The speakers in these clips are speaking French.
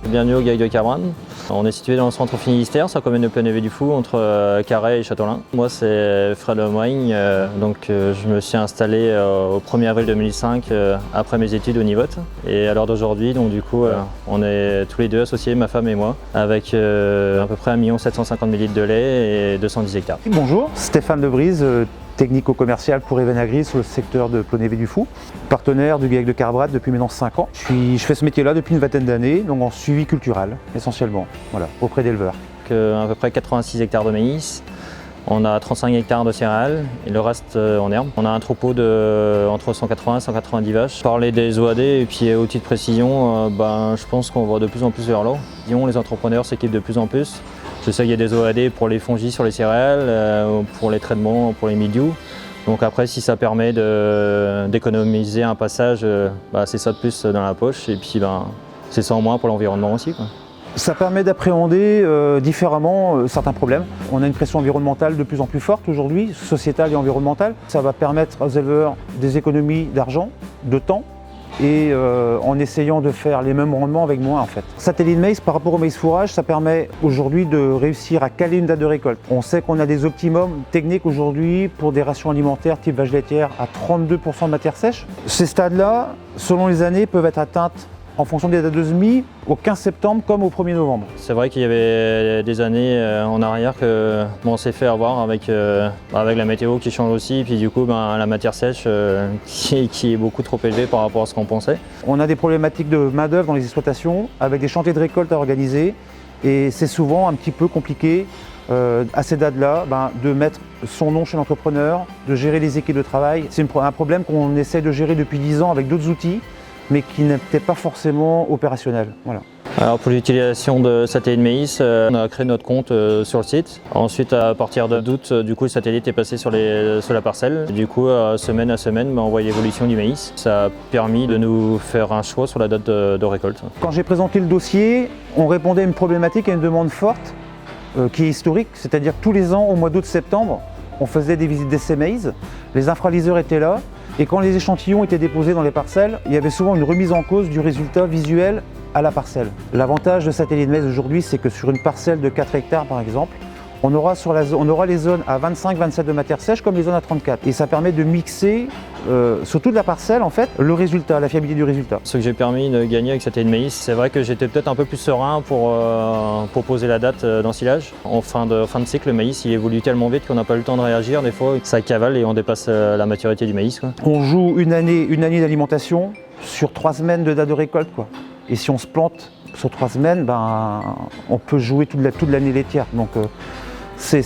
Bienvenue au GAEC de Cabrane. On est situé dans le centre Finistère, sur la commune de Plonévé-du-Fou, entre Carhaix et Châteaulin. Moi c'est Fred Lemoigne, je me suis installé au 1er avril 2005 après mes études au Nivot. Et à l'heure d'aujourd'hui, on est tous les deux associés, ma femme et moi, avec à peu près 1 750 000 litres de lait et 210 hectares. Bonjour, Stéphane Lebrise, technico-commercial pour Evenagri sur le secteur de Plonévé-du-Fou, partenaire du GAEC de Cabrane depuis maintenant 5 ans. Je fais ce métier-là depuis une vingtaine d'années, donc en suivi culturel essentiellement, voilà, auprès d'éleveurs. À peu près 86 hectares de maïs, on a 35 hectares de céréales et le reste en herbe. On a un troupeau de entre 180 et 190 vaches. Parler des OAD et puis outils de précision, je pense qu'on va de plus en plus vers là. Les entrepreneurs s'équipent de plus en plus. Je sais qu'il y a des OAD pour les fongis sur les céréales, pour les traitements, pour les mildious. Donc après, si ça permet d'économiser un passage, c'est ça de plus dans la poche et puis c'est ça en moins pour l'environnement aussi, quoi. Ça permet d'appréhender différemment certains problèmes. On a une pression environnementale de plus en plus forte aujourd'hui, sociétale et environnementale. Ça va permettre aux éleveurs des économies d'argent, de temps, et en essayant de faire les mêmes rendements avec moins en fait. Satellite maïs par rapport au maïs fourrage, ça permet aujourd'hui de réussir à caler une date de récolte. On sait qu'on a des optimums techniques aujourd'hui pour des rations alimentaires type vache laitière à 32% de matière sèche. Ces stades-là, selon les années, peuvent être atteintes en fonction des dates de semis au 15 septembre comme au 1er novembre. C'est vrai qu'il y avait des années en arrière que on s'est fait avoir avec la météo qui change aussi, et puis du coup la matière sèche qui est beaucoup trop élevée par rapport à ce qu'on pensait. On a des problématiques de main-d'œuvre dans les exploitations avec des chantiers de récolte à organiser et c'est souvent un petit peu compliqué à ces dates-là de mettre son nom chez l'entrepreneur, de gérer les équipes de travail. C'est un problème qu'on essaie de gérer depuis 10 ans avec d'autres outils, mais qui n'était pas forcément opérationnel. Voilà. Alors pour l'utilisation de satellite maïs, on a créé notre compte sur le site. Ensuite, à partir d'août, le satellite est passé sur la parcelle. Du coup, semaine à semaine, on voit l'évolution du maïs. Ça a permis de nous faire un choix sur la date de récolte. Quand j'ai présenté le dossier, on répondait à une problématique, à une demande forte qui est historique. C'est-à-dire que tous les ans, au mois d'août-septembre, on faisait des visites d'essai maïs. Les infralyseurs étaient là. Et quand les échantillons étaient déposés dans les parcelles, il y avait souvent une remise en cause du résultat visuel à la parcelle. L'avantage de Satellite Maïs aujourd'hui, c'est que sur une parcelle de 4 hectares par exemple, on aura les zones à 25-27 de matière sèche comme les zones à 34. Et ça permet de mixer sur toute la parcelle en fait le résultat, la fiabilité du résultat. Ce que j'ai permis de gagner avec Satellite Maïs, c'est vrai que j'étais peut-être un peu plus serein pour poser la date d'ensilage. En fin de cycle, le maïs il évolue tellement vite qu'on n'a pas eu le temps de réagir. Des fois ça cavale et on dépasse la maturité du maïs, quoi. On joue une année d'alimentation sur 3 semaines de date de récolte, quoi. Et si on se plante sur 3 semaines, on peut jouer toute l'année laitière. Donc c'est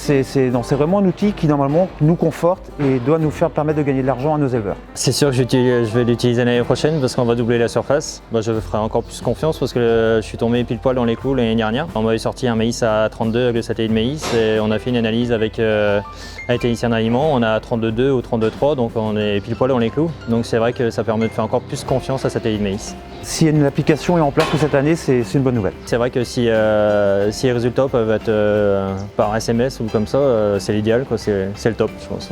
vraiment un outil qui normalement nous conforte et doit nous permettre de gagner de l'argent à nos éleveurs. C'est sûr que je vais l'utiliser l'année prochaine parce qu'on va doubler la surface. Je ferai encore plus confiance parce que je suis tombé pile poil dans les clous l'année dernière. On m'avait sorti un maïs à 32 avec le satellite maïs et on a fait une analyse avec technicien d'aliment. On a 32,2 ou 32,3, donc on est pile poil dans les clous. Donc c'est vrai que ça permet de faire encore plus confiance à satellite maïs. Si une application est en place pour cette année, c'est une bonne nouvelle. C'est vrai que si les résultats peuvent être par SMS ou comme ça, c'est l'idéal, c'est le top, je pense.